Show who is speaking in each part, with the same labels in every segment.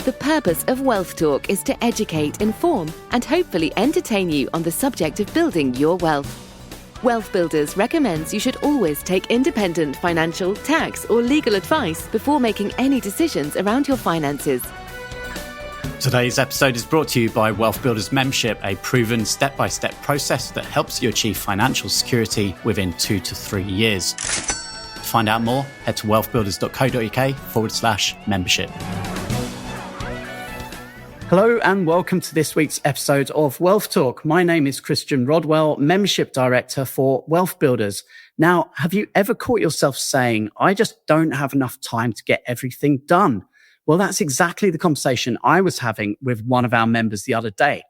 Speaker 1: The purpose of Wealth Talk is to educate, inform, and hopefully entertain you on the subject of building your wealth. WealthBuilders recommends you should always take independent financial, tax, or legal advice before making any decisions around your finances.
Speaker 2: Today's episode is brought to you by WealthBuilders Membership, a proven step-by-step process that helps you achieve financial security within 2 to 3 years. To find out more, head to wealthbuilders.co.uk/membership. Hello and welcome to this week's episode of Wealth Talk. My name is Christian Rodwell, Membership Director for WealthBuilders. Now, have you ever caught yourself saying, I just don't have enough time to get everything done? Well, that's exactly the conversation I was having with one of our members the other day.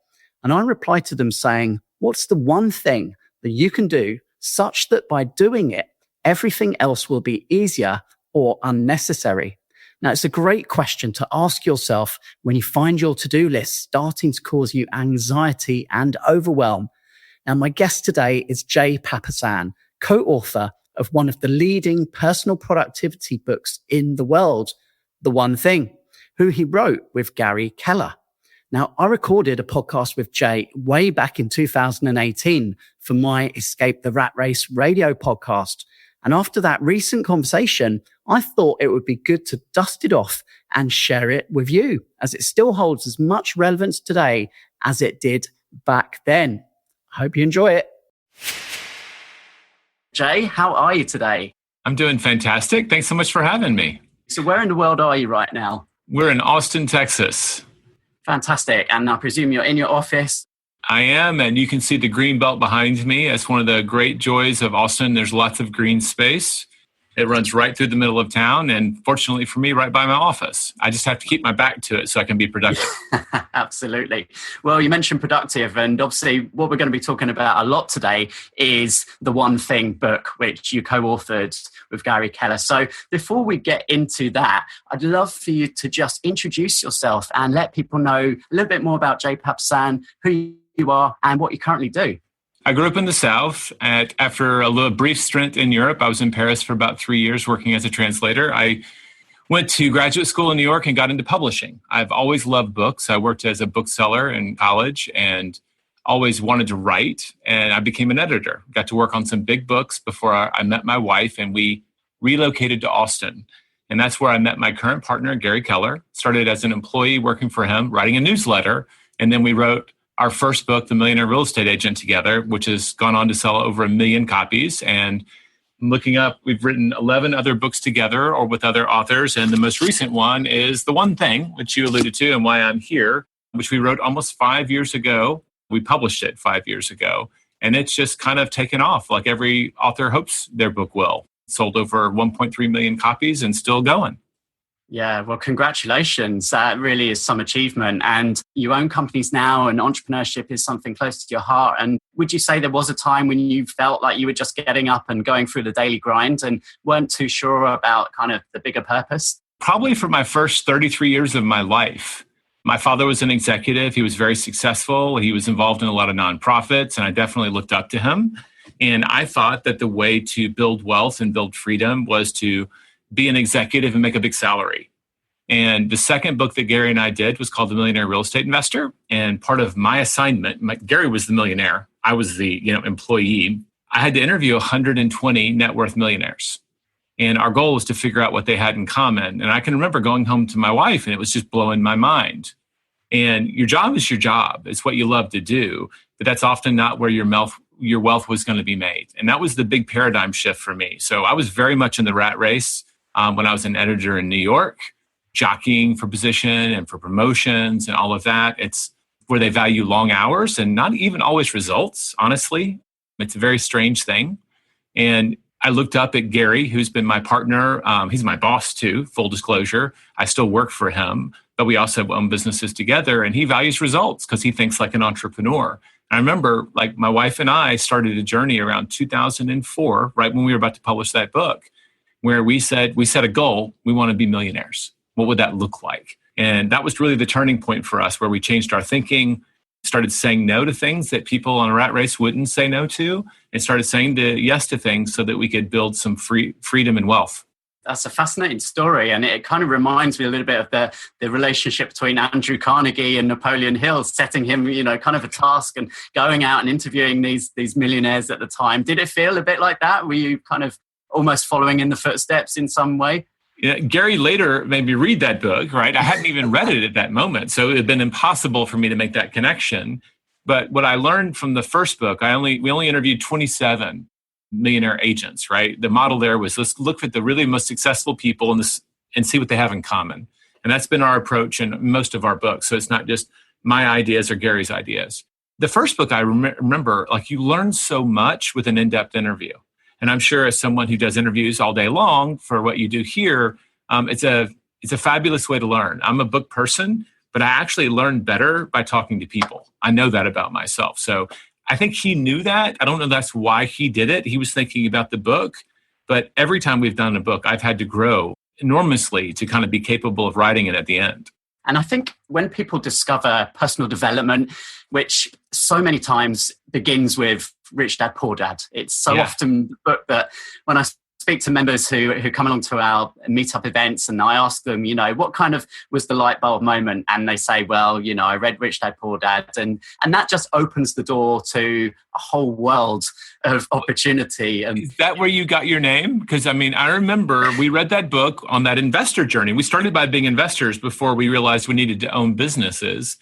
Speaker 2: And I replied to them saying, what's the one thing that you can do such that by doing it, everything else will be easier or unnecessary? Now, it's a great question to ask yourself when you find your to-do list starting to cause you anxiety and overwhelm. Now, my guest today is Jay Papasan, co-author of one of the leading personal productivity books in the world, The One Thing, who he wrote with Gary Keller. Now, I recorded a podcast with Jay way back in 2018 for my Escape the Rat Race radio podcast. And after that recent conversation, I thought it would be good to dust it off and share it with you, as it still holds as much relevance today as it did back then. I hope you enjoy it. Jay, how are you today?
Speaker 3: I'm doing fantastic. Thanks so much for having me.
Speaker 2: So where in the world are you right now?
Speaker 3: We're in Austin, Texas.
Speaker 2: Fantastic. And I presume you're in your office.
Speaker 3: I am, and you can see the green belt behind me. It's one of the great joys of Austin. There's lots of green space. It runs right through the middle of town, and fortunately for me, right by my office. I just have to keep my back to it so I can be productive.
Speaker 2: Absolutely. Well, you mentioned productive, and obviously what we're going to be talking about a lot today is The One Thing book, which you co-authored with Gary Keller. So before we get into that, I'd love for you to just introduce yourself and let people know a little bit more about Jay Papasan, who you are and what you currently do.
Speaker 3: I grew up in the South. After a little brief stint in Europe, I was in Paris for about 3 years working as a translator. I went to graduate school in New York and got into publishing. I've always loved books. I worked as a bookseller in college and always wanted to write. And I became an editor. Got to work on some big books before I met my wife, and we relocated to Austin. And that's where I met my current partner, Gary Keller. Started as an employee working for him, writing a newsletter. And then we wrote our first book, The Millionaire Real Estate Agent, together, which has gone on to sell over 1 million copies. And looking up, we've written 11 other books together or with other authors. And the most recent one is The One Thing, which you alluded to and why I'm here, which we wrote almost 5 years ago. We published it 5 years ago. And it's just kind of taken off like every author hopes their book will. It sold over 1.3 million copies and still going.
Speaker 2: Yeah, well, congratulations. That really is some achievement. And you own companies now, and entrepreneurship is something close to your heart. And would you say there was a time when you felt like you were just getting up and going through the daily grind and weren't too sure about kind of the bigger purpose?
Speaker 3: Probably for my first 33 years of my life. My father was an executive. He was very successful. He was involved in a lot of nonprofits, and I definitely looked up to him. And I thought that the way to build wealth and build freedom was to be an executive and make a big salary. And the second book that Gary and I did was called The Millionaire Real Estate Investor. And part of my assignment, Gary was the millionaire. I was the employee. I had to interview 120 net worth millionaires. And our goal was to figure out what they had in common. And I can remember going home to my wife, and it was just blowing my mind. And your job is your job. It's what you love to do. But that's often not where your wealth was going to be made. And that was the big paradigm shift for me. So I was very much in the rat race when I was an editor in New York, jockeying for position and for promotions and all of that. It's where they value long hours and not even always results, honestly. It's a very strange thing. And I looked up at Gary, who's been my partner. He's my boss too, full disclosure. I still work for him, but we also own businesses together. And he values results because he thinks like an entrepreneur. And I remember like my wife and I started a journey around 2004, right when we were about to publish that book, where we set a goal. We want to be millionaires. What would that look like? And that was really the turning point for us, where we changed our thinking, started saying no to things that people on a rat race wouldn't say no to, and started saying yes to things so that we could build some freedom and wealth.
Speaker 2: That's a fascinating story. And it kind of reminds me a little bit of the relationship between Andrew Carnegie and Napoleon Hill, setting him, kind of a task and going out and interviewing these millionaires at the time. Did it feel a bit like that? Were you kind of almost following in the footsteps in some way?
Speaker 3: Yeah, Gary later made me read that book, right? I hadn't even read it at that moment. So it had been impossible for me to make that connection. But what I learned from the first book, we only interviewed 27 millionaire agents, right? The model there was, let's look at the really most successful people and see what they have in common. And that's been our approach in most of our books. So it's not just my ideas or Gary's ideas. The first book, I remember, like, you learn so much with an in-depth interview. And I'm sure as someone who does interviews all day long for what you do here, it's a fabulous way to learn. I'm a book person, but I actually learn better by talking to people. I know that about myself. So I think he knew that. I don't know that's why he did it. He was thinking about the book. But every time we've done a book, I've had to grow enormously to kind of be capable of writing it at the end.
Speaker 2: And I think when people discover personal development, which so many times begins with Rich Dad, Poor Dad, it's so often the book that when I speak to members who come along to our meetup events and I ask them, what kind of was the light bulb moment? And they say, well, I read Rich Dad, Poor Dad. And that just opens the door to a whole world of opportunity.
Speaker 3: Is that where you got your name? Because I remember we read that book on that investor journey. We started by being investors before we realized we needed to own businesses.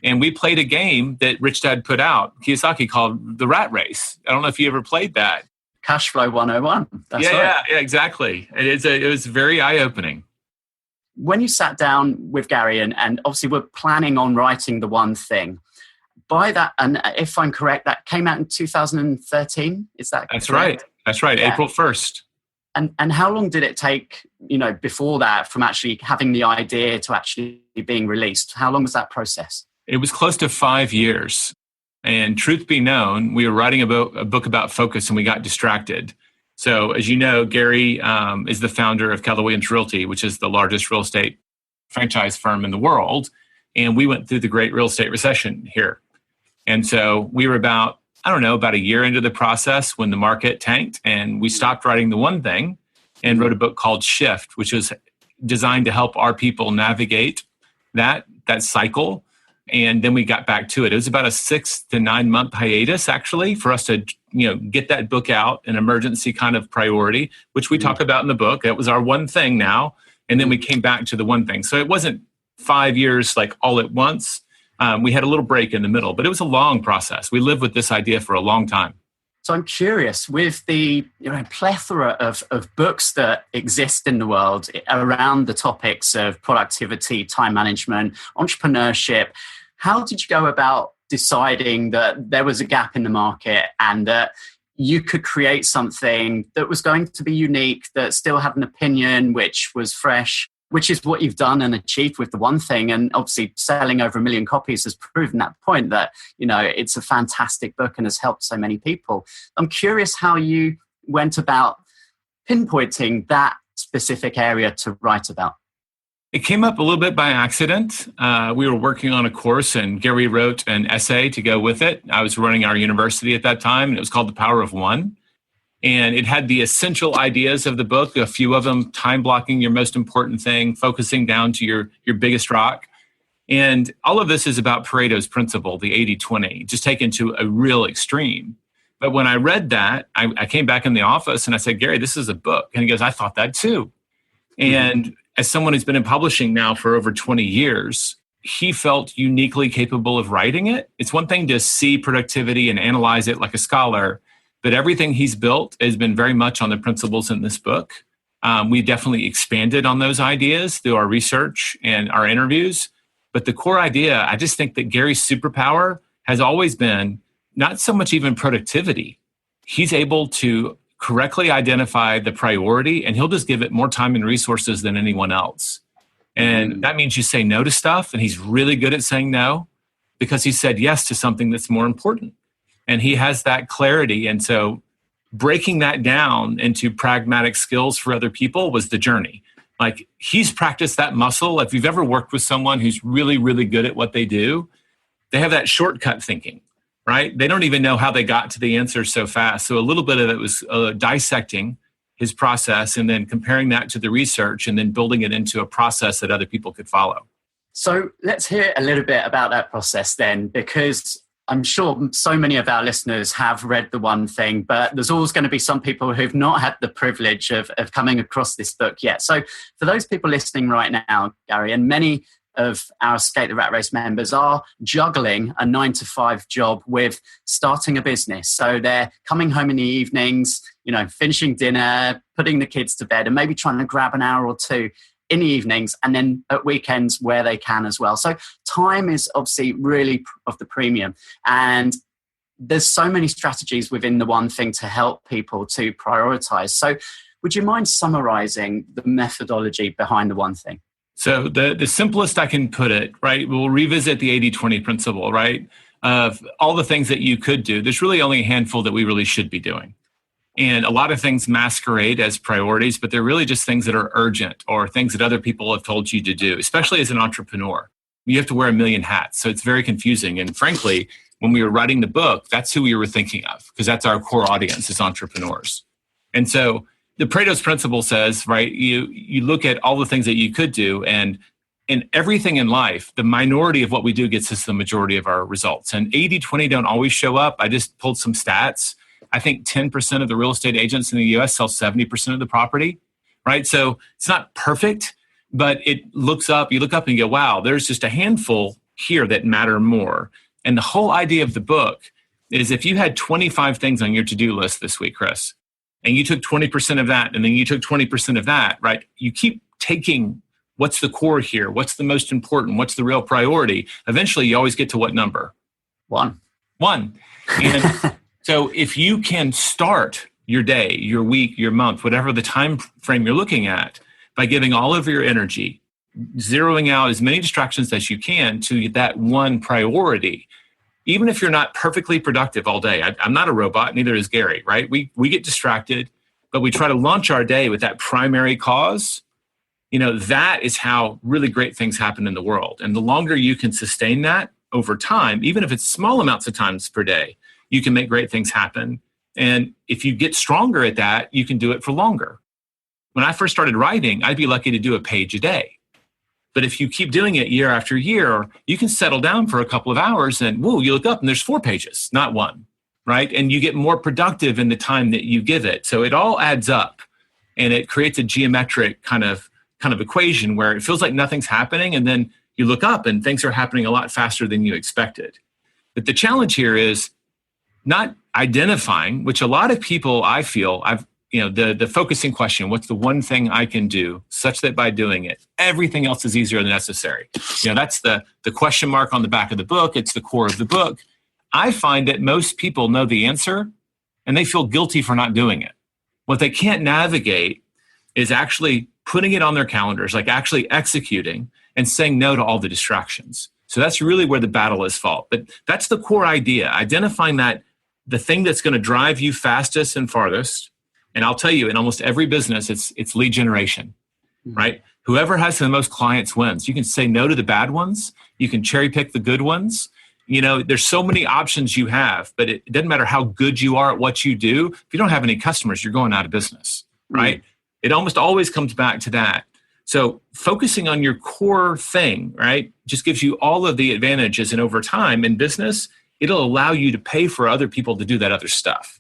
Speaker 3: And we played a game that Rich Dad put out, Kiyosaki, called The Rat Race. I don't know if you ever played that.
Speaker 2: Cash Flow 101. That's right.
Speaker 3: Yeah, exactly. It was very eye-opening.
Speaker 2: When you sat down with Gary and obviously we're planning on writing The One Thing, by that, and if I'm correct, that came out in 2013. Is that
Speaker 3: That's
Speaker 2: correct?
Speaker 3: Right. That's right. Yeah. April 1st.
Speaker 2: And how long did it take, before that, from actually having the idea to actually being released? How long was that process?
Speaker 3: It was close to 5 years. And truth be known, we were writing a book about focus and we got distracted. So as you know, Gary is the founder of Keller Williams Realty, which is the largest real estate franchise firm in the world. And we went through the great real estate recession here. And so we were about a year into the process when the market tanked and we stopped writing The One Thing and wrote a book called Shift, which was designed to help our people navigate that cycle. And then we got back to it. It was about a 6 to 9 month hiatus, actually, for us to, get that book out, an emergency kind of priority, which we talk about in the book. That was our one thing now. And then we came back to The One Thing. So it wasn't 5 years like all at once. We had a little break in the middle, but it was a long process. We lived with this idea for a long time.
Speaker 2: So I'm curious, with the plethora of books that exist in the world around the topics of productivity, time management, entrepreneurship, how did you go about deciding that there was a gap in the market and that you could create something that was going to be unique, that still had an opinion, which was fresh, which is what you've done and achieved with The One Thing. And obviously selling over 1 million copies has proven that point that, it's a fantastic book and has helped so many people. I'm curious how you went about pinpointing that specific area to write about.
Speaker 3: It came up a little bit by accident. We were working on a course and Gary wrote an essay to go with it. I was running our university at that time and it was called The Power of One. And it had the essential ideas of the book, a few of them: time blocking, your most important thing, focusing down to your biggest rock. And all of this is about Pareto's principle, the 80-20, just taken to a real extreme. But when I read that, I came back in the office and I said, Gary, this is a book. And he goes, I thought that too. And as someone who's been in publishing now for over 20 years, he felt uniquely capable of writing it. It's one thing to see productivity and analyze it like a scholar, but everything he's built has been very much on the principles in this book. We definitely expanded on those ideas through our research and our interviews. But the core idea, I just think that Gary's superpower has always been not so much even productivity. He's able to correctly identify the priority and he'll just give it more time and resources than anyone else. And that means you say no to stuff, and he's really good at saying no because he said yes to something that's more important. And he has that clarity. And so breaking that down into pragmatic skills for other people was the journey. Like, he's practiced that muscle. If you've ever worked with someone who's really, really good at what they do, they have that shortcut thinking, right? They don't even know how they got to the answer so fast. So a little bit of it was dissecting his process and then comparing that to the research and then building it into a process that other people could follow.
Speaker 2: So let's hear a little bit about that process then, because I'm sure so many of our listeners have read The One Thing, but there's always going to be some people who've not had the privilege of coming across this book yet. So for those people listening right now, Gary, and many of our Escape the Rat Race members are juggling a 9-to-5 job with starting a business. So they're coming home in the evenings, finishing dinner, putting the kids to bed, and maybe trying to grab an hour or two in the evenings, and then at weekends where they can as well. So time is obviously really of the premium. And there's so many strategies within The One Thing to help people to prioritize. So would you mind summarizing the methodology behind The One Thing?
Speaker 3: So the simplest I can put it, right, we'll revisit the 80-20 principle, right, of all the things that you could do. There's really only a handful that we really should be doing. And a lot of things masquerade as priorities, but they're really just things that are urgent or things that other people have told you to do, especially as an entrepreneur. You have to wear a million hats. So it's very confusing. And frankly, when we were writing the book, that's who we were thinking of, because that's our core audience is entrepreneurs. And so the Pareto's principle says, right, you look at all the things that you could do, and in everything in life, the minority of what we do gets us the majority of our results. And 80-20 don't always show up. I just pulled some stats. I think 10% of the real estate agents in the US sell 70% of the property, right? So it's not perfect, but you look up and you go, wow, there's just a handful here that matter more. And the whole idea of the book is if you had 25 things on your to-do list this week, Chris, and you took 20% of that, and then you took 20% of that, right? You keep taking what's the core here, what's the most important, what's the real priority. Eventually, you always get to what number?
Speaker 2: One.
Speaker 3: And so if you can start your day, your week, your month, whatever the time frame you're looking at, by giving all of your energy, zeroing out as many distractions as you can to that one priority, even if you're not perfectly productive all day. I'm not a robot, neither is Gary, right? We get distracted, but we try to launch our day with that primary cause. That is how really great things happen in the world. And the longer you can sustain that over time, even if it's small amounts of times per day, you can make great things happen. And if you get stronger at that, you can do it for longer. When I first started writing, I'd be lucky to do a page a day. But if you keep doing it year after year, you can settle down for a couple of hours and you look up and there's 4 pages, not 1, right? And you get more productive in the time that you give it. So it all adds up and it creates a geometric kind of equation where it feels like nothing's happening. And then you look up and things are happening a lot faster than you expected. But the challenge here is not identifying, which a lot of people, I feel, the focusing question, what's the one thing I can do such that by doing it, everything else is easier than necessary? That's the question mark on the back of the book. It's the core of the book. I find that most people know the answer and they feel guilty for not doing it. What they can't navigate is actually putting it on their calendars, like actually executing and saying no to all the distractions. So that's really where the battle is fought. But that's the core idea, identifying that the thing that's going to drive you fastest and farthest. And I'll tell you, in almost every business, it's lead generation, right? Whoever has the most clients wins. You can say no to the bad ones. You can cherry pick the good ones. There's so many options you have, but it doesn't matter how good you are at what you do. If you don't have any customers, you're going out of business, right? It almost always comes back to that. So focusing on your core thing, right, just gives you all of the advantages. And over time in business, it'll allow you to pay for other people to do that other stuff.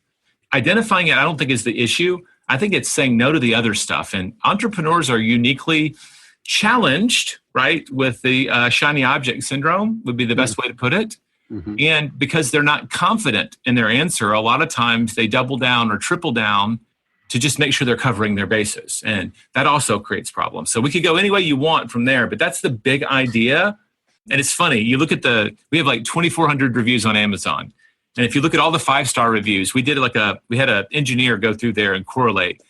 Speaker 3: Identifying it, I don't think is the issue. I think it's saying no to the other stuff. And entrepreneurs are uniquely challenged, right, with the shiny object syndrome would be the best way to put it. Mm-hmm. And because they're not confident in their answer, a lot of times they double down or triple down to just make sure they're covering their bases. And that also creates problems. So we could go any way you want from there, but that's the big idea. And it's funny, you look at we have like 2,400 reviews on Amazon. And if you look at all the 5-star reviews, we had an engineer go through there and correlate.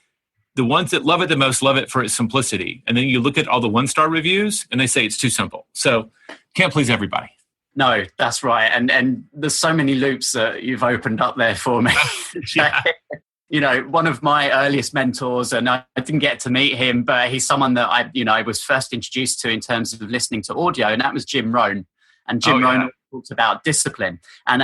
Speaker 3: The ones that love it the most love it for its simplicity. And then you look at all the 1-star reviews and they say it's too simple. So can't please everybody.
Speaker 2: No, that's right. And there's so many loops that you've opened up there for me.
Speaker 3: Yeah.
Speaker 2: One of my earliest mentors, and I didn't get to meet him, but he's someone that I was first introduced to in terms of listening to audio, and that was Jim Rohn. And Jim Rohn talked about discipline. And,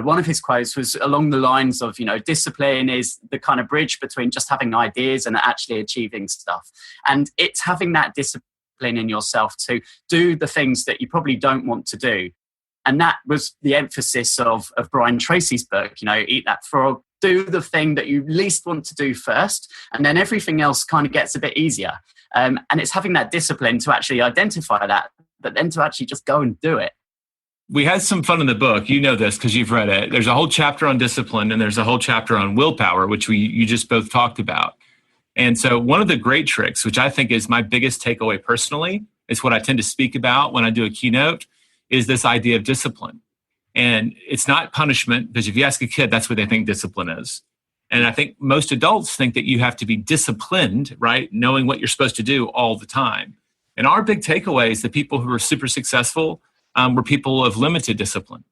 Speaker 2: one of his quotes was along the lines of, discipline is the kind of bridge between just having ideas and actually achieving stuff. And it's having that discipline in yourself to do the things that you probably don't want to do. And that was the emphasis of Brian Tracy's book, Eat That Frog. Do the thing that you least want to do first, and then everything else kind of gets a bit easier. And it's having that discipline to actually identify that, but then to actually just go and do it.
Speaker 3: We had some fun in the book. You know this because you've read it. There's a whole chapter on discipline, and there's a whole chapter on willpower, which you just both talked about. And so one of the great tricks, which I think is my biggest takeaway personally, is what I tend to speak about when I do a keynote, is this idea of discipline. And it's not punishment, because if you ask a kid, that's what they think discipline is. And I think most adults think that you have to be disciplined, right? Knowing what you're supposed to do all the time. And our big takeaway is the people who are super successful were people of limited discipline.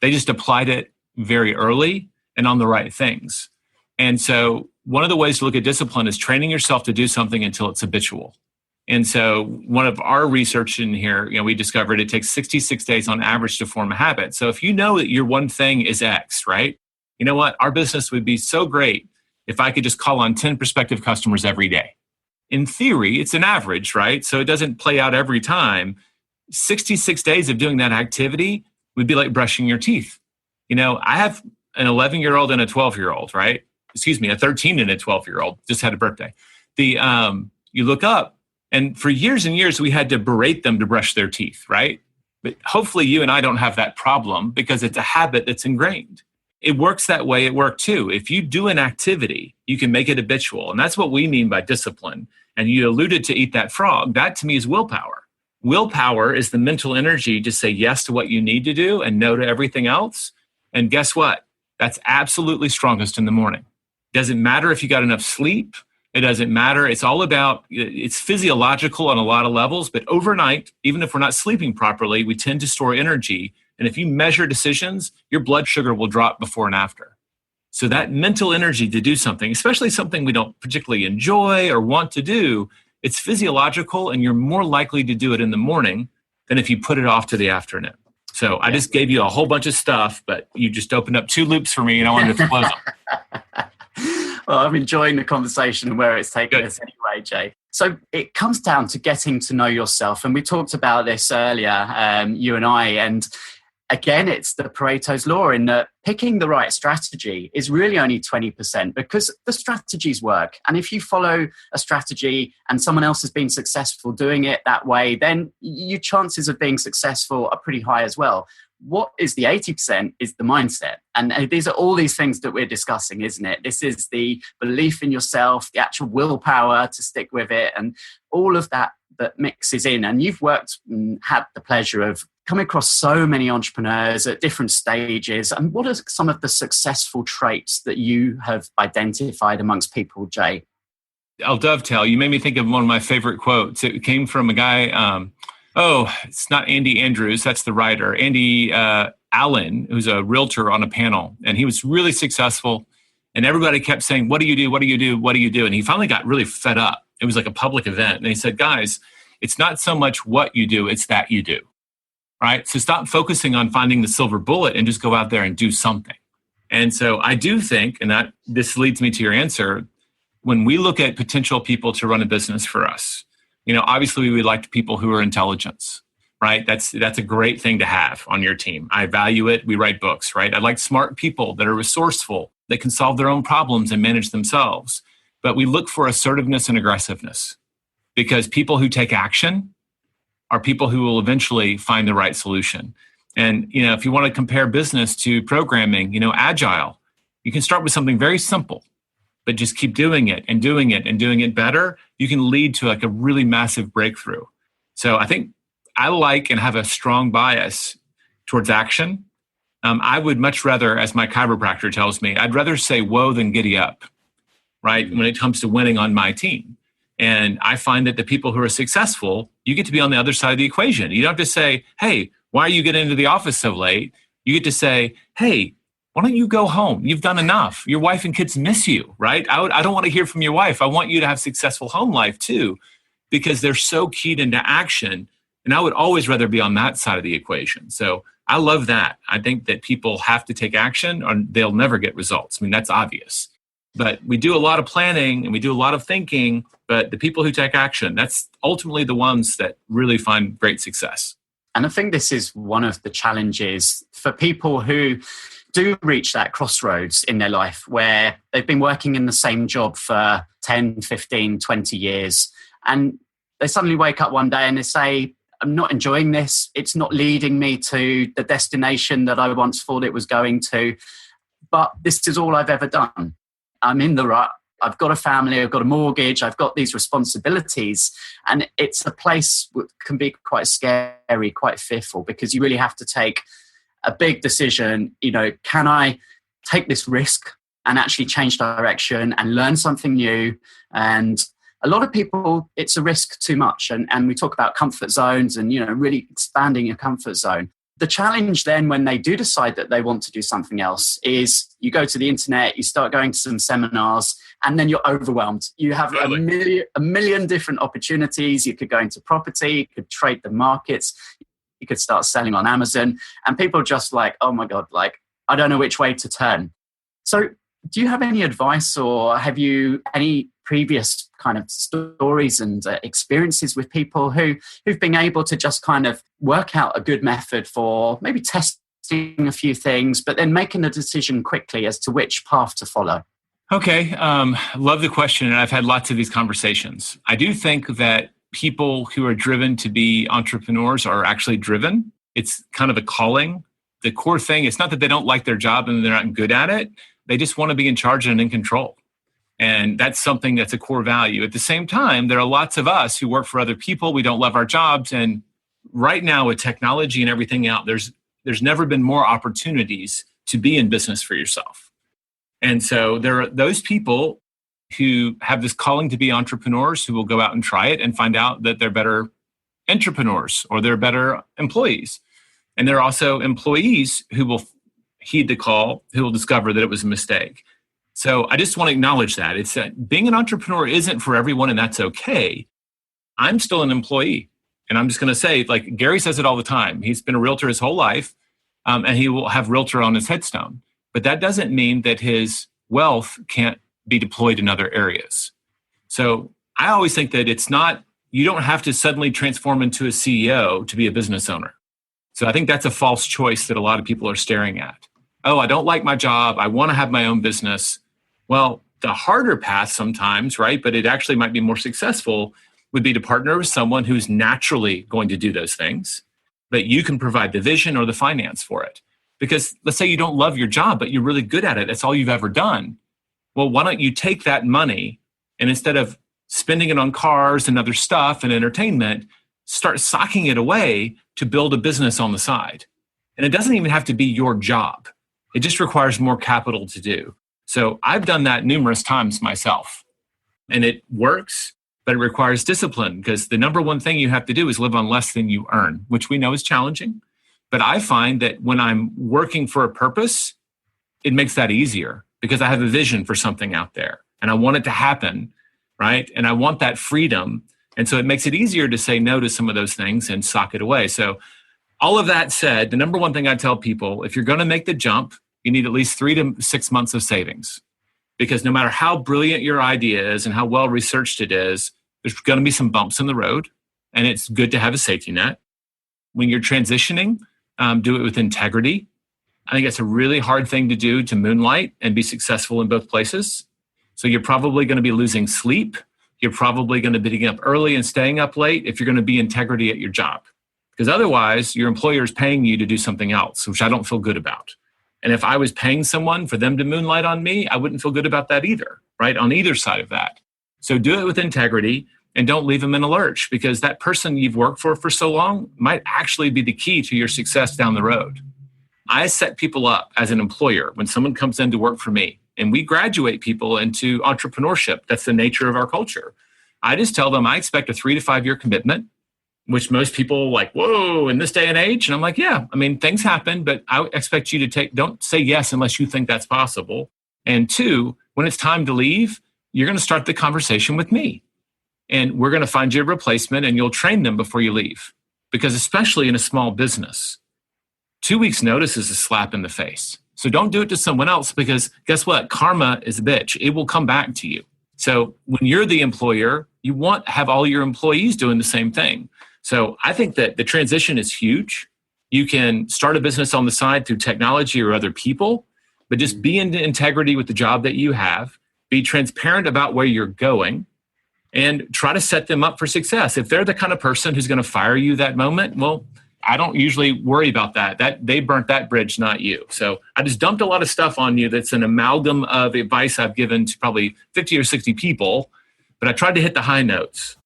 Speaker 3: They just applied it very early and on the right things. And so one of the ways to look at discipline is training yourself to do something until it's habitual. And so one of our research in here, we discovered it takes 66 days on average to form a habit. So if you know that your one thing is X, right? You know what? Our business would be so great if I could just call on 10 prospective customers every day. In theory, it's an average, right? So it doesn't play out every time. 66 days of doing that activity would be like brushing your teeth. I have an 11-year-old and a 12-year-old, right? Excuse me, a 13 and a 12-year-old just had a birthday. You look up, and for years and years, we had to berate them to brush their teeth, right? But hopefully you and I don't have that problem because it's a habit that's ingrained. It works that way at work too. If you do an activity, you can make it habitual. And that's what we mean by discipline. And you alluded to Eat That Frog. That to me is willpower. Willpower is the mental energy to say yes to what you need to do and no to everything else. And guess what? That's absolutely strongest in the morning. Doesn't matter if you got enough sleep. It doesn't matter. It's all about, it's physiological on a lot of levels, but overnight, even if we're not sleeping properly, we tend to store energy. And if you measure decisions, your blood sugar will drop before and after. So that mental energy to do something, especially something we don't particularly enjoy or want to do, it's physiological, and you're more likely to do it in the morning than if you put it off to the afternoon. So I just gave you a whole bunch of stuff, but you just opened up 2 loops for me, and I wanted to close them.
Speaker 2: Well, I'm enjoying the conversation and where it's taken us anyway, Jay. So it comes down to getting to know yourself. And we talked about this earlier, you and I. And again, it's the Pareto's law in that picking the right strategy is really only 20% because the strategies work. And if you follow a strategy and someone else has been successful doing it that way, then your chances of being successful are pretty high as well. What is the 80% is the mindset. And these are all these things that we're discussing, isn't it? This is the belief in yourself, the actual willpower to stick with it, and all of that mixes in. And you've worked and had the pleasure of coming across so many entrepreneurs at different stages. And what are some of the successful traits that you have identified amongst people, Jay?
Speaker 3: I'll dovetail. You made me think of one of my favorite quotes. It came from a guy, it's not Andy Andrews, that's the writer. Andy Allen, who's a realtor on a panel, and he was really successful. And everybody kept saying, what do you do? What do you do? What do you do? And he finally got really fed up. It was like a public event. And he said, guys, it's not so much what you do, it's that you do, right? So stop focusing on finding the silver bullet and just go out there and do something. And so I do think, and that this leads me to your answer, when we look at potential people to run a business for us, obviously we would like people who are intelligence, right? That's a great thing to have on your team. I value it. We write books, right? I like smart people that are resourceful, that can solve their own problems and manage themselves. But we look for assertiveness and aggressiveness because people who take action are people who will eventually find the right solution. And, if you want to compare business to programming, agile, you can start with something very simple, but just keep doing it and doing it and doing it better. You can lead to like a really massive breakthrough. So I think I like and have a strong bias towards action. I would much rather, as my chiropractor tells me, I'd rather say whoa than giddy up, right? When it comes to winning on my team. And I find that the people who are successful, you get to be on the other side of the equation. You don't have to say, hey, why are you getting into the office so late? You get to say, hey, why don't you go home? You've done enough. Your wife and kids miss you, right? I don't want to hear from your wife. I want you to have successful home life too, because they're so keyed into action. And I would always rather be on that side of the equation. So I love that. I think that people have to take action or they'll never get results. I mean, that's obvious. But we do a lot of planning and we do a lot of thinking, but the people who take action, that's ultimately the ones that really find great success.
Speaker 2: And I think this is one of the challenges for people who do reach that crossroads in their life where they've been working in the same job for 10, 15, 20 years. And they suddenly wake up one day and they say, I'm not enjoying this. It's not leading me to the destination that I once thought it was going to. But this is all I've ever done. I'm in the rut. I've got a family. I've got a mortgage. I've got these responsibilities. And it's a place that can be quite scary, quite fearful, because you really have to take a big decision. Can I take this risk and actually change direction and learn something new? And a lot of people, it's a risk too much. And we talk about comfort zones and, really expanding your comfort zone. The challenge then when they do decide that they want to do something else is you go to the internet, you start going to some seminars, and then you're overwhelmed. You have a million different opportunities. You could go into property, you could trade the markets, you could start selling on Amazon. And people are just like, oh my God, I don't know which way to turn. So do you have any advice or have you any previous kind of stories and experiences with people who've been able to just kind of work out a good method for maybe testing a few things, but then making a decision quickly as to which path to follow?
Speaker 3: Okay. Love the question. And I've had lots of these conversations. I do think that people who are driven to be entrepreneurs are actually driven. It's kind of a calling. The core thing, it's not that they don't like their job and they're not good at it. They just want to be in charge and in control. And that's something that's a core value. At the same time, there are lots of us who work for other people. We don't love our jobs. And right now with technology and everything out, there's never been more opportunities to be in business for yourself. And so there are those people who have this calling to be entrepreneurs who will go out and try it and find out that they're better entrepreneurs or they're better employees. And there are also employees who will heed the call, who will discover that it was a mistake. So I just want to acknowledge that. It's that being an entrepreneur isn't for everyone, and that's okay. I'm still an employee. And I'm just going to say, Gary says it all the time. He's been a realtor his whole life, and he will have realtor on his headstone. But that doesn't mean that his wealth can't be deployed in other areas. So I always think that you don't have to suddenly transform into a CEO to be a business owner. So I think that's a false choice that a lot of people are staring at. Oh, I don't like my job. I want to have my own business. Well, the harder path sometimes, right, but it actually might be more successful, would be to partner with someone who's naturally going to do those things, but you can provide the vision or the finance for it. Because let's say you don't love your job, but you're really good at it. That's all you've ever done. Well, why don't you take that money and instead of spending it on cars and other stuff and entertainment, start socking it away to build a business on the side. And it doesn't even have to be your job. It just requires more capital to do. So I've done that numerous times myself, and it works, but it requires discipline because the number one thing you have to do is live on less than you earn, which we know is challenging. But I find that when I'm working for a purpose, it makes that easier because I have a vision for something out there and I want it to happen, right? And I want that freedom. And so it makes it easier to say no to some of those things and sock it away. So all of that said, the number one thing I tell people, if you're going to make the jump, you need at least 3 to 6 months of savings. Because no matter how brilliant your idea is and how well researched it is, there's going to be some bumps in the road. And it's good to have a safety net. When you're transitioning, do it with integrity. I think it's a really hard thing to do, to moonlight and be successful in both places. So you're probably going to be losing sleep. You're probably going to be getting up early and staying up late if you're going to be integrity at your job. Because otherwise, your employer is paying you to do something else, which I don't feel good about. And if I was paying someone for them to moonlight on me, I wouldn't feel good about that either, right? On either side of that. So do it with integrity and don't leave them in a lurch because that person you've worked for so long might actually be the key to your success down the road. I set people up as an employer when someone comes in to work for me, and we graduate people into entrepreneurship. That's the nature of our culture. I just tell them I expect a 3 to 5 year commitment, which most people like, whoa, in this day and age. And I'm like, yeah, I mean, things happen, but I expect you to don't say yes unless you think that's possible. And 2, when it's time to leave, you're going to start the conversation with me. And we're going to find you a replacement and you'll train them before you leave. Because especially in a small business, 2 weeks notice is a slap in the face. So don't do it to someone else, because guess what? Karma is a bitch. It will come back to you. So when you're the employer, you want to have all your employees doing the same thing. So I think that the transition is huge. You can start a business on the side through technology or other people, but just be in integrity with the job that you have. Be transparent about where you're going and try to set them up for success. If they're the kind of person who's going to fire you that moment, well, I don't usually worry about that. They burnt that bridge, not you. So I just dumped a lot of stuff on you that's an amalgam of advice I've given to probably 50 or 60 people, but I tried to hit the high notes.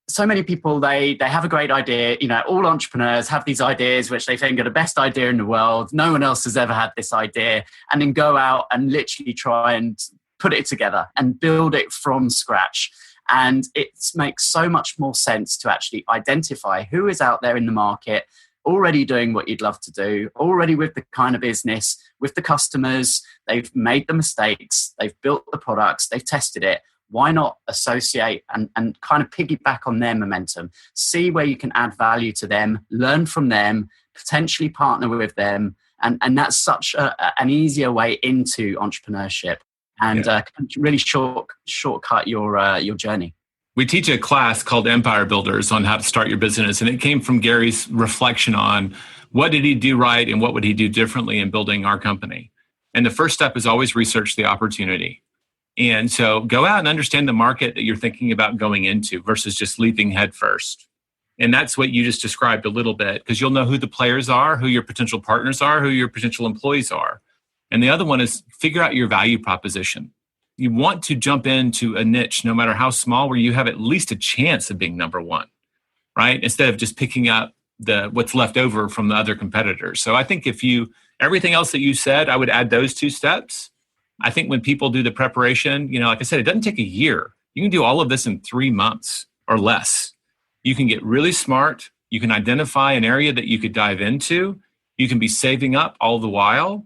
Speaker 2: So many people, they have a great idea. All entrepreneurs have these ideas which they think are the best idea in the world. No one else has ever had this idea, and then go out and literally try and put it together and build it from scratch. And it makes so much more sense to actually identify who is out there in the market already doing what you'd love to do, already with the kind of business, with the customers. They've made the mistakes, they've built the products, they've tested it. Why not associate and kind of piggyback on their momentum? See where you can add value to them, learn from them, potentially partner with them. And that's such an easier way into entrepreneurship and really shortcut your journey.
Speaker 3: We teach a class called Empire Builders on how to start your business. And it came from Gary's reflection on what did he do right and what would he do differently in building our company. And the first step is always research the opportunity. And so go out and understand the market that you're thinking about going into versus just leaping head first. And that's what you just described a little bit, because you'll know who the players are, who your potential partners are, who your potential employees are. And the other one is figure out your value proposition. You want to jump into a niche, no matter how small, where you have at least a chance of being number one, right? Instead of just picking up what's left over from the other competitors. So I think everything else that you said, I would add those 2 steps. I think when people do the preparation, like I said, it doesn't take a year. You can do all of this in 3 months or less. You can get really smart. You can identify an area that you could dive into. You can be saving up all the while.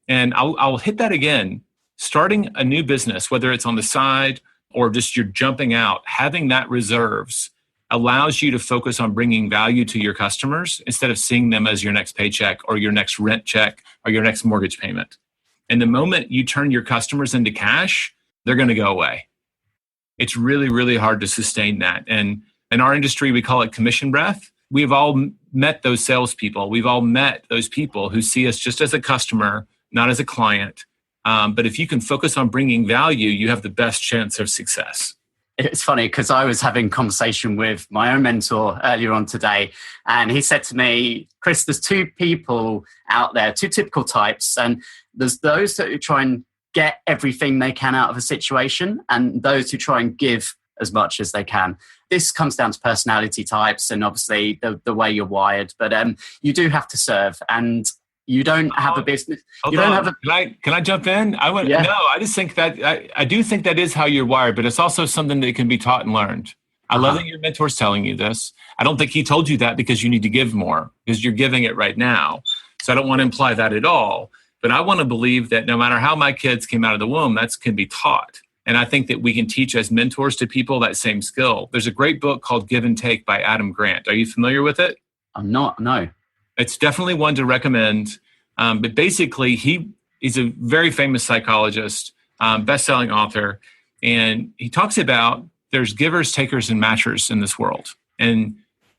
Speaker 3: And I'll hit that again. Starting a new business, whether it's on the side or just you're jumping out, having that reserves allows you to focus on bringing value to your customers instead of seeing them as your next paycheck or your next rent check or your next mortgage payment. And the moment you turn your customers into cash, they're going to go away. It's really, really hard to sustain that. And in our industry, we call it commission breath. We've all met those salespeople. We've all met those people who see us just as a customer, not as a client. But if you can focus on bringing value, you have the best chance of success.
Speaker 2: It's funny because I was having a conversation with my own mentor earlier on today, and he said to me, Chris, there's 2 people out there, 2 typical types, and there's those that try and get everything they can out of a situation and those who try and give as much as they can. This comes down to personality types and obviously the way you're wired, but you do have to serve, and you don't have a business.
Speaker 3: Can I jump in? No, I just think that I do think that is how you're wired, but it's also something that can be taught and learned. I love that your mentor's telling you this. I don't think he told you that because you need to give more, because you're giving it right now. So I don't want to imply that at all. But I want to believe that no matter how my kids came out of the womb, that can be taught. And I think that we can teach as mentors to people that same skill. There's a great book called Give and Take by Adam Grant. Are you familiar with it?
Speaker 2: I'm not, no.
Speaker 3: It's definitely one to recommend. But basically, he's a very famous psychologist, best-selling author. And he talks about there's givers, takers, and matchers in this world. And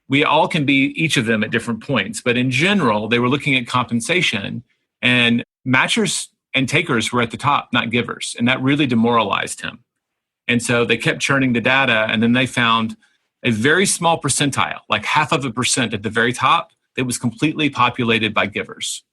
Speaker 3: we all can be each of them at different points. But in general, they were looking at compensation. And matchers and takers were at the top, not givers. And that really demoralized him. And so they kept churning the data. And then they found a very small percentile, like 0.5% at the very top, that was completely populated by givers.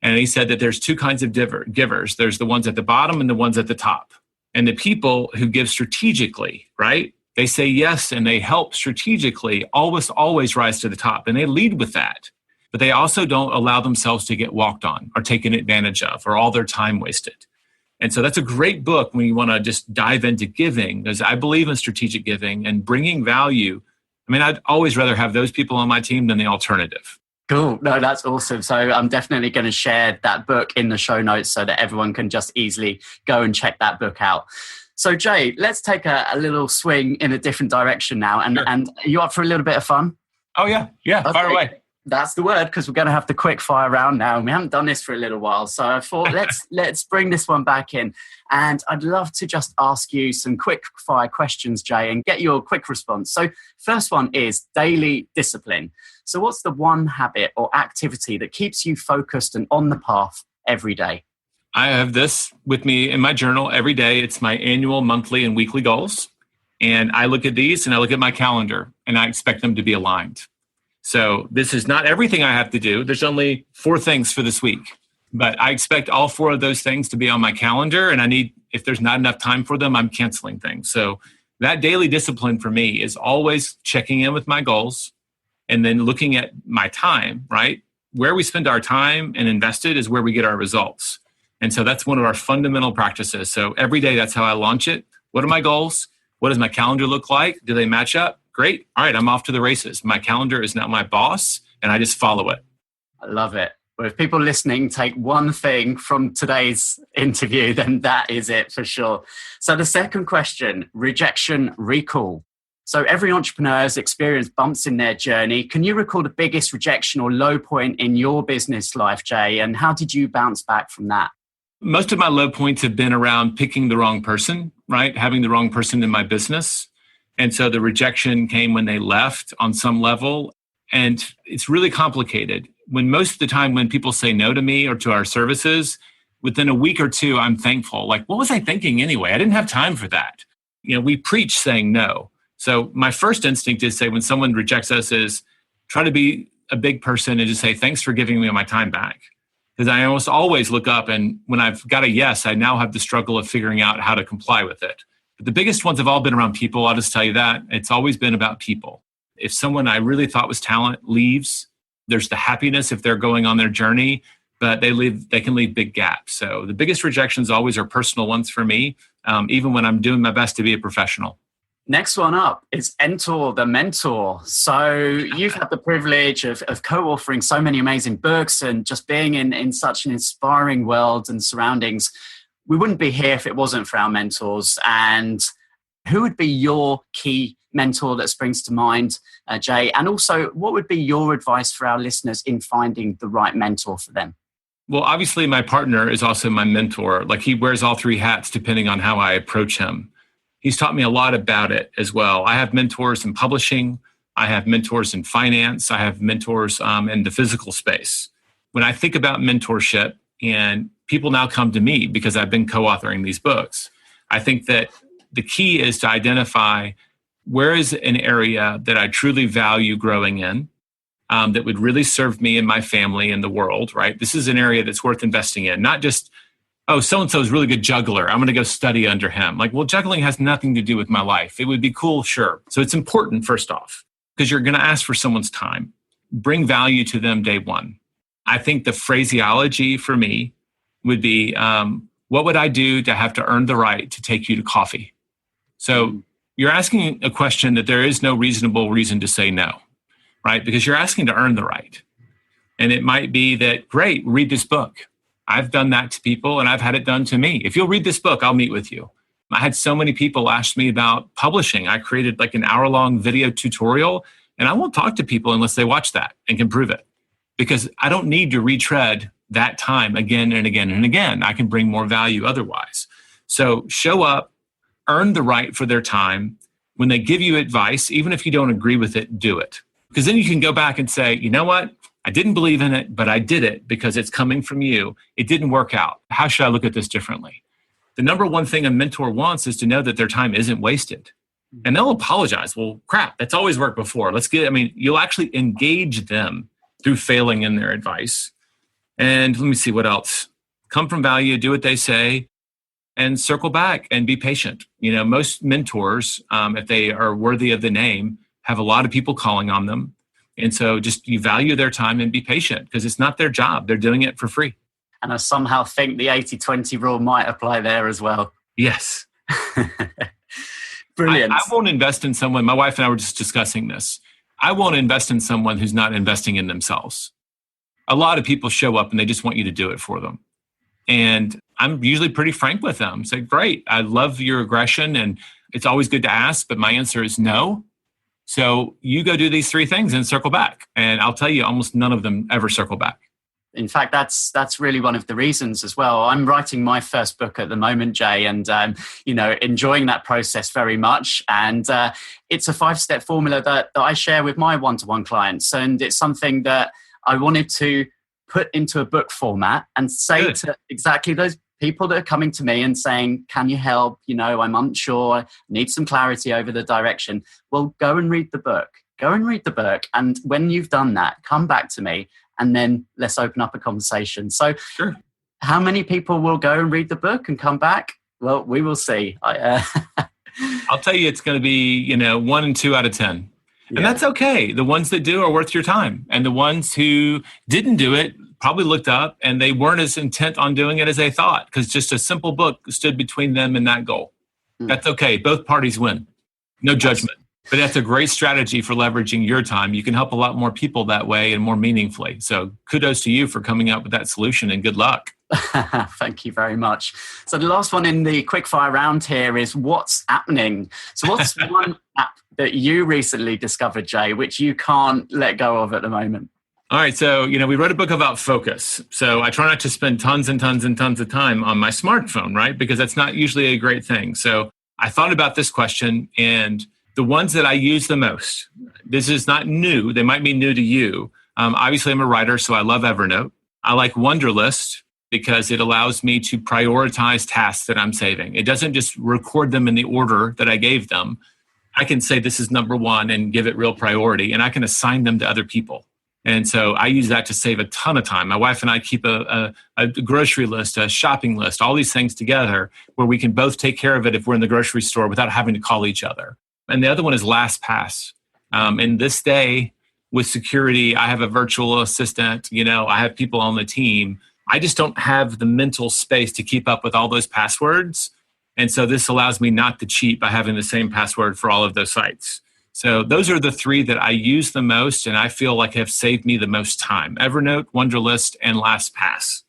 Speaker 3: And he said that there's 2 kinds of givers. There's the ones at the bottom and the ones at the top. And the people who give strategically, right? They say yes and they help strategically, always rise to the top. And they lead with that. But they also don't allow themselves to get walked on or taken advantage of or all their time wasted. And so that's a great book when you want to just dive into giving, because I believe in strategic giving and bringing value. I mean, I'd always rather have those people on my team than the alternative.
Speaker 2: Cool. No, that's awesome. So I'm definitely going to share that book in the show notes so that everyone can just easily go and check that book out. So Jay, let's take a little swing in a different direction now. And,
Speaker 3: Sure.
Speaker 2: And are you up for a little bit of fun?
Speaker 3: Oh, yeah. Yeah. Okay. Fire away.
Speaker 2: That's the word, because we're going to have the quick fire round now. And we haven't done this for a little while. So I thought, let's bring this one back in. And I'd love to just ask you some quick fire questions, Jay, and get your quick response. So first one is daily discipline. So what's the one habit or activity that keeps you focused and on the path every day?
Speaker 3: I have this with me in my journal every day. It's my annual, monthly, and weekly goals. And I look at these and I look at my calendar and I expect them to be aligned. So this is not everything I have to do. There's only 4 things for this week, but I expect all 4 of those things to be on my calendar. And if there's not enough time for them, I'm canceling things. So that daily discipline for me is always checking in with my goals and then looking at my time, right? Where we spend our time and invest it is where we get our results. And so that's one of our fundamental practices. So every day, that's how I launch it. What are my goals? What does my calendar look like? Do they match up? Great. All right, I'm off to the races. My calendar is now my boss, and I just follow it.
Speaker 2: I love it. Well, if people listening take one thing from today's interview, then that is it for sure. So the second question, rejection recall. So every entrepreneur has experienced bumps in their journey. Can you recall the biggest rejection or low point in your business life, Jay? And how did you bounce back from that?
Speaker 3: Most of my low points have been around picking the wrong person, right? Having the wrong person in my business. And so the rejection came when they left on some level. And it's really complicated. When most of the time when people say no to me or to our services, within a week or 2, I'm thankful. Like, what was I thinking anyway? I didn't have time for that. We preach saying no. So my first instinct is say when someone rejects us is try to be a big person and just say, thanks for giving me my time back. Because I almost always look up and when I've got a yes, I now have the struggle of figuring out how to comply with it. But the biggest ones have all been around people. I'll just tell you that. It's always been about people. If someone I really thought was talent leaves, there's the happiness if they're going on their journey, but they can leave big gaps. So the biggest rejections always are personal ones for me, even when I'm doing my best to be a professional.
Speaker 2: Next one up is Enter the Mentor. So you've had the privilege of co-authoring so many amazing books and just being in such an inspiring world and surroundings. We wouldn't be here if it wasn't for our mentors. And who would be your key mentor that springs to mind, Jay? And also, what would be your advice for our listeners in finding the right mentor for them?
Speaker 3: Well, obviously, my partner is also my mentor. Like he wears all 3 hats depending on how I approach him. He's taught me a lot about it as well. I have mentors in publishing. I have mentors in finance. I have mentors in the physical space. When I think about mentorship, and people now come to me because I've been co-authoring these books, I think that the key is to identify where is an area that I truly value growing in, that would really serve me and my family and the world, right? This is an area that's worth investing in, not just, oh, so-and-so is a really good juggler. I'm going to go study under him. Like, well, juggling has nothing to do with my life. It would be cool, sure. So it's important, first off, because you're going to ask for someone's time. Bring value to them day one. I think the phraseology for me would be, what would I do to have to earn the right to take you to coffee? So you're asking a question that there is no reasonable reason to say no, right? Because you're asking to earn the right. And it might be that, great, read this book. I've done that to people and I've had it done to me. If you'll read this book, I'll meet with you. I had so many people ask me about publishing. I created like an hour-long video tutorial, and I won't talk to people unless they watch that and can prove it. Because I don't need to retread that time again and again and again. I can bring more value otherwise. So show up, earn the right for their time. When they give you advice, even if you don't agree with it, do it. Because then you can go back and say, you know what? I didn't believe in it, but I did it because it's coming from you. It didn't work out. How should I look at this differently? The number one thing a mentor wants is to know that their time isn't wasted. And they'll apologize. Well, crap, that's always worked before. You'll actually engage them through failing in their advice. And let me see what else. Come from value, do what they say, and circle back and be patient. Most mentors, if they are worthy of the name, have a lot of people calling on them. And so just you value their time and be patient because it's not their job. They're doing it for free.
Speaker 2: And I somehow think the 80-20 rule might apply there as well.
Speaker 3: Yes.
Speaker 2: Brilliant.
Speaker 3: I won't invest in someone. My wife and I were just discussing this. I won't invest in someone who's not investing in themselves. A lot of people show up and they just want you to do it for them. And I'm usually pretty frank with them. Say, great, I love your aggression and it's always good to ask, but my answer is no. So you go do these 3 things and circle back. And I'll tell you, almost none of them ever circle back.
Speaker 2: In fact, that's really one of the reasons as well. I'm writing my first book at the moment, Jay, and enjoying that process very much. And it's a 5-step formula that I share with my one-to-one clients, and it's something that I wanted to put into a book format and say to exactly those people that are coming to me and saying, "Can you help? I'm unsure, need some clarity over the direction." Well, go and read the book. Go and read the book, and when you've done that, come back to me. And then let's open up a conversation. So How many people will go and read the book and come back? Well, we will see. I'll
Speaker 3: tell you, it's going to be, 1 and 2 out of 10. Yeah. And that's okay. The ones that do are worth your time. And the ones who didn't do it probably looked up and they weren't as intent on doing it as they thought, because just a simple book stood between them and that goal. That's okay. Both parties win. No judgment. But that's a great strategy for leveraging your time. You can help a lot more people that way and more meaningfully. So kudos to you for coming up with that solution, and good luck.
Speaker 2: Thank you very much. So the last one in the quickfire round here is what's happening. So what's one app that you recently discovered, Jay, which you can't let go of at the moment?
Speaker 3: All right. So, we wrote a book about focus. So I try not to spend tons and tons and tons of time on my smartphone, right? Because that's not usually a great thing. So I thought about this question, and the ones that I use the most, this is not new. They might be new to you. Obviously, I'm a writer, so I love Evernote. I like Wunderlist because it allows me to prioritize tasks that I'm saving. It doesn't just record them in the order that I gave them. I can say this is number 1 and give it real priority, and I can assign them to other people. And so I use that to save a ton of time. My wife and I keep a grocery list, a shopping list, all these things together where we can both take care of it if we're in the grocery store without having to call each other. And the other one is LastPass. In this day, with security, I have a virtual assistant, I have people on the team. I just don't have the mental space to keep up with all those passwords. And so this allows me not to cheat by having the same password for all of those sites. So those are the 3 that I use the most and I feel like have saved me the most time: Evernote, Wunderlist, and LastPass.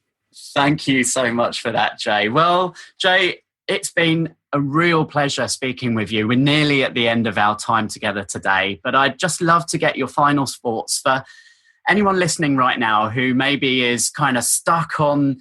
Speaker 2: Thank you so much for that, Jay. Well, Jay, it's been a real pleasure speaking with you. We're nearly at the end of our time together today, but I'd just love to get your final thoughts for anyone listening right now who maybe is kind of stuck on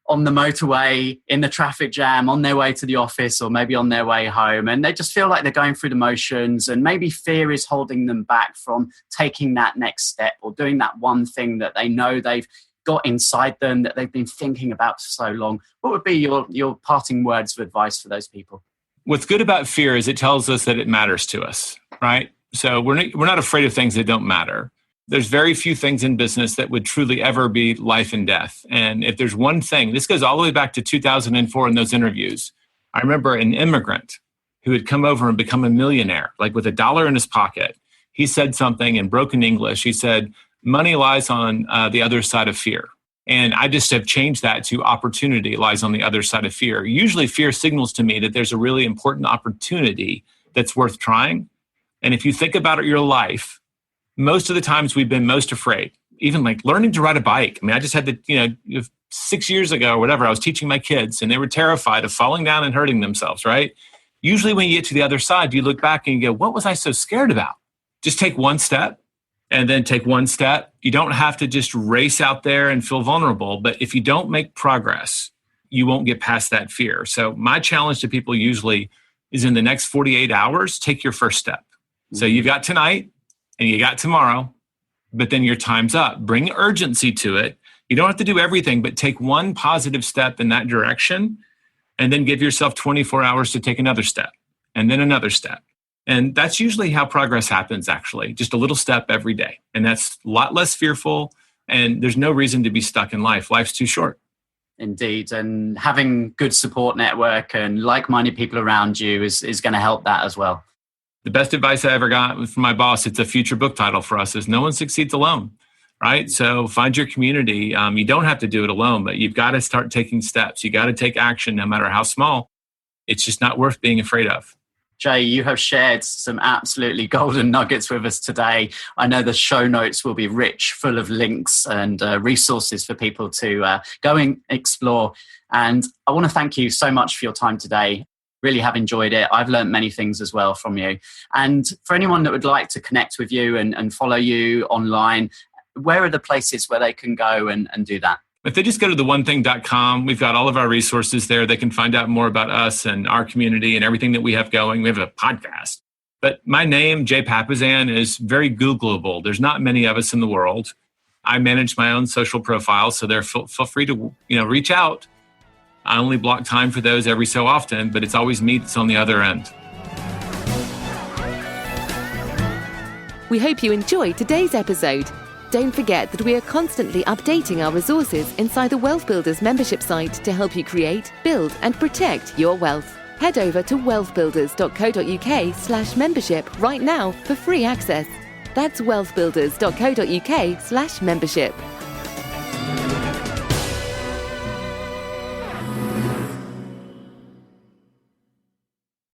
Speaker 2: the motorway, in the traffic jam, on their way to the office, or maybe on their way home, and they just feel like they're going through the motions, and maybe fear is holding them back from taking that next step or doing that one thing that they know they've got inside them that they've been thinking about for so long. What would be your parting words of advice for those people?
Speaker 3: What's good about fear is it tells us that it matters to us, right? So we're not afraid of things that don't matter. There's very few things in business that would truly ever be life and death. And if there's one thing, this goes all the way back to 2004 in those interviews. I remember an immigrant who had come over and become a millionaire, like with $1 in his pocket. He said something in broken English. He said, "Money lies on the other side of fear." And I just have changed that to opportunity lies on the other side of fear. Usually fear signals to me that there's a really important opportunity that's worth trying. And if you think about your life, most of the times we've been most afraid, even like learning to ride a bike. I mean, I just had to, 6 years ago or whatever, I was teaching my kids and they were terrified of falling down and hurting themselves, right? Usually when you get to the other side, you look back and you go, what was I so scared about? Just take one step. And then take one step. You don't have to just race out there and feel vulnerable. But if you don't make progress, you won't get past that fear. So my challenge to people usually is in the next 48 hours, take your first step. So you've got tonight and you got tomorrow, but then your time's up. Bring urgency to it. You don't have to do everything, but take one positive step in that direction and then give yourself 24 hours to take another step and then another step. And that's usually how progress happens, actually, just a little step every day. And that's a lot less fearful. And there's no reason to be stuck in life. Life's too short.
Speaker 2: Indeed. And having good support network and like-minded people around you is going to help that as well.
Speaker 3: The best advice I ever got from my boss, it's a future book title for us, is no one succeeds alone, right? So find your community. You don't have to do it alone, but you've got to start taking steps. You got to take action no matter how small. It's just not worth being afraid of.
Speaker 2: Jay, you have shared some absolutely golden nuggets with us today. I know the show notes will be rich, full of links and resources for people to go and explore. And I want to thank you so much for your time today. Really have enjoyed it. I've learned many things as well from you. And for anyone that would like to connect with you and follow you online, where are the places where they can go and do that?
Speaker 3: If they just go to theonething.com, we've got all of our resources there. They can find out more about us and our community and everything that we have going. We have a podcast. But my name, Jay Papasan, is very Googleable. There's not many of us in the world. I manage my own social profile, so feel free to reach out. I only block time for those every so often, but it's always me that's on the other end.
Speaker 1: We hope you enjoyed today's episode. Don't forget that we are constantly updating our resources inside the Wealth Builders membership site to help you create, build, and protect your wealth. Head over to wealthbuilders.co.uk/membership right now for free access. That's wealthbuilders.co.uk/membership.